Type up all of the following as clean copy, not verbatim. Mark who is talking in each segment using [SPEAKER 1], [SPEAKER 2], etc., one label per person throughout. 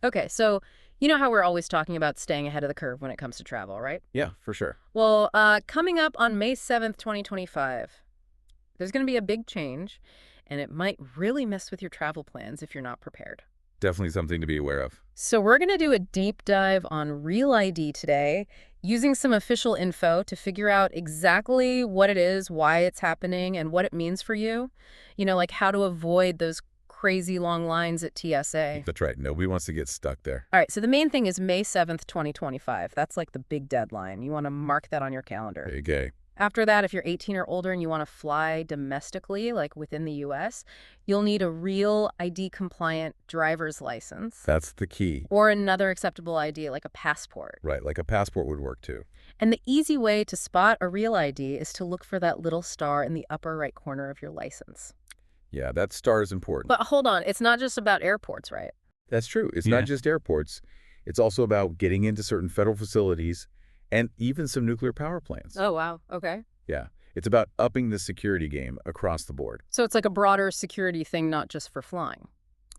[SPEAKER 1] Okay, so you know how we're always talking about staying ahead of the curve when it comes to travel, right?
[SPEAKER 2] Yeah, for sure.
[SPEAKER 1] Well, coming up on May 7th, 2025, there's going to be a big change, and it might really mess with your travel plans if you're not prepared.
[SPEAKER 2] Definitely something to be aware of.
[SPEAKER 1] So we're going to do a deep dive on Real ID today, using some official info to figure out exactly what it is, why it's happening, and what it means for you. Like how to avoid those crazy long lines at TSA.
[SPEAKER 2] That's right. Nobody wants to get stuck there.
[SPEAKER 1] All right, so the main thing is May 7th, 2025. That's like the big deadline. You want to mark that on your calendar.
[SPEAKER 2] Big A.
[SPEAKER 1] After that, if you're 18 or older and you want to fly domestically, like within the US, you'll need a real ID compliant driver's license
[SPEAKER 2] That's the key.
[SPEAKER 1] or another acceptable ID like a passport.
[SPEAKER 2] Right, like a passport would work too.
[SPEAKER 1] And the easy way to spot a real ID is to look for that little star in the upper right corner of your license.
[SPEAKER 2] Yeah, that star is important.
[SPEAKER 1] But hold on, it's not just about airports, right?
[SPEAKER 2] That's true. It's
[SPEAKER 1] Yeah.
[SPEAKER 2] not just airports. It's also about getting into certain federal facilities and even some nuclear power plants.
[SPEAKER 1] Oh, wow. Okay.
[SPEAKER 2] Yeah, it's about upping the security game across the board.
[SPEAKER 1] So it's like a broader security thing, not just for flying.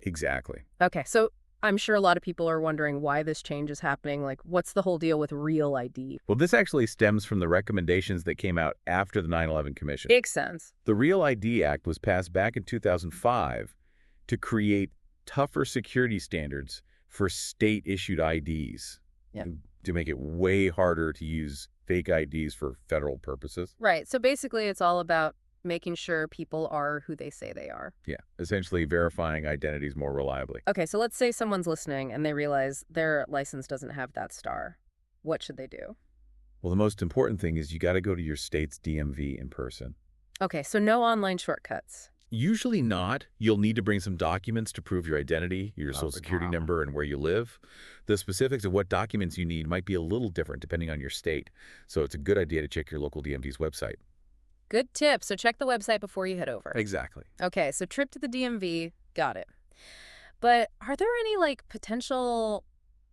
[SPEAKER 2] Exactly.
[SPEAKER 1] Okay, so I'm sure a lot of people are wondering why this change is happening. Like, what's the whole deal with Real ID?
[SPEAKER 2] Well, this actually stems from the recommendations that came out after the 9/11 Commission.
[SPEAKER 1] Makes sense.
[SPEAKER 2] The Real ID Act was passed back in 2005 to create tougher security standards for state-issued IDs.
[SPEAKER 1] Yeah.
[SPEAKER 2] And to make it way harder to use fake IDs for federal purposes.
[SPEAKER 1] Right. So basically, it's all about making sure people are who they say they are.
[SPEAKER 2] Yeah, essentially verifying identities more reliably.
[SPEAKER 1] Okay, so let's say someone's listening and they realize their license doesn't have that star. What should they do?
[SPEAKER 2] Well, the most important thing is you got to go to your state's DMV in person.
[SPEAKER 1] Okay, so no online shortcuts.
[SPEAKER 2] Usually not. You'll need to bring some documents to prove your identity, your social security
[SPEAKER 1] wow.
[SPEAKER 2] number, and where you live. The specifics of what documents you need might be a little different depending on your state, so it's a good idea to check your local DMV's website.
[SPEAKER 1] Good tip. So check the website before you head over.
[SPEAKER 2] Exactly.
[SPEAKER 1] Okay, so trip to the DMV. Got it. But are there any potential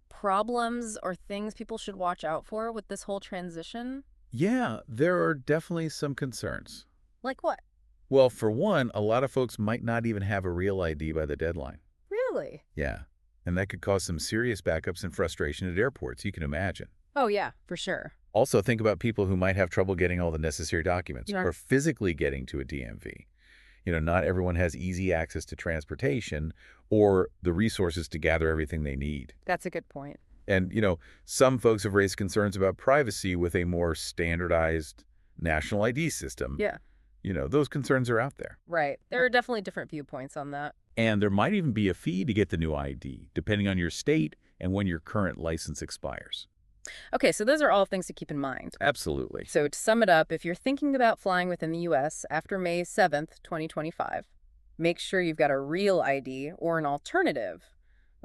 [SPEAKER 1] problems or things people should watch out for with this whole transition?
[SPEAKER 2] Yeah, there are definitely some concerns.
[SPEAKER 1] Like what?
[SPEAKER 2] Well, for one, a lot of folks might not even have a real ID by the deadline.
[SPEAKER 1] Really?
[SPEAKER 2] Yeah, and that could cause some serious backups and frustration at airports, you can imagine.
[SPEAKER 1] Oh, yeah, for sure.
[SPEAKER 2] Also, think about people who might have trouble getting all the necessary documents
[SPEAKER 1] Yeah.
[SPEAKER 2] or physically getting to a DMV. Not everyone has easy access to transportation or the resources to gather everything they need.
[SPEAKER 1] That's a good point.
[SPEAKER 2] And, some folks have raised concerns about privacy with a more standardized national ID system.
[SPEAKER 1] Yeah.
[SPEAKER 2] Those concerns are out there.
[SPEAKER 1] Right. There are definitely different viewpoints on that.
[SPEAKER 2] And there might even be a fee to get the new ID, depending on your state and when your current license expires.
[SPEAKER 1] Okay, so those are all things to keep in mind.
[SPEAKER 2] Absolutely.
[SPEAKER 1] So to sum it up, if you're thinking about flying within the U.S. after May 7th, 2025, make sure you've got a real ID or an alternative,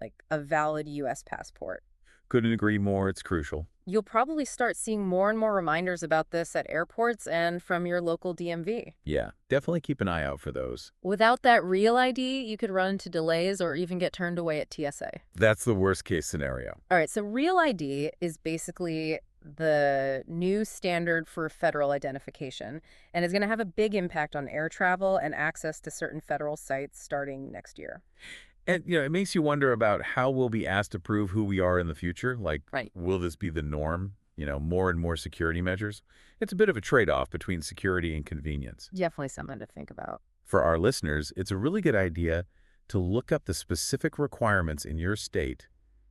[SPEAKER 1] like a valid U.S. passport.
[SPEAKER 2] Couldn't agree more. It's crucial.
[SPEAKER 1] You'll probably start seeing more and more reminders about this at airports and from your local DMV.
[SPEAKER 2] Yeah, definitely keep an eye out for those.
[SPEAKER 1] Without that real ID, you could run into delays or even get turned away at TSA.
[SPEAKER 2] That's the worst case scenario.
[SPEAKER 1] All right, so real ID is basically the new standard for federal identification and is going to have a big impact on air travel and access to certain federal sites starting next year.
[SPEAKER 2] And, it makes you wonder about how we'll be asked to prove who we are in the future. Like,
[SPEAKER 1] Right.
[SPEAKER 2] will this be the norm? More and more security measures? It's a bit of a trade-off between security and convenience.
[SPEAKER 1] Definitely something to think about.
[SPEAKER 2] For our listeners, it's a really good idea to look up the specific requirements in your state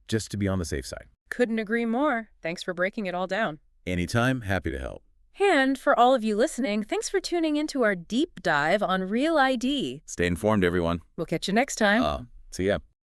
[SPEAKER 2] just to be on the safe side.
[SPEAKER 1] Couldn't agree more. Thanks for breaking it all down.
[SPEAKER 2] Anytime, happy to help.
[SPEAKER 1] And for all of you listening, thanks for tuning into our deep dive on Real ID.
[SPEAKER 2] Stay informed, everyone.
[SPEAKER 1] We'll catch you next time.
[SPEAKER 2] See ya.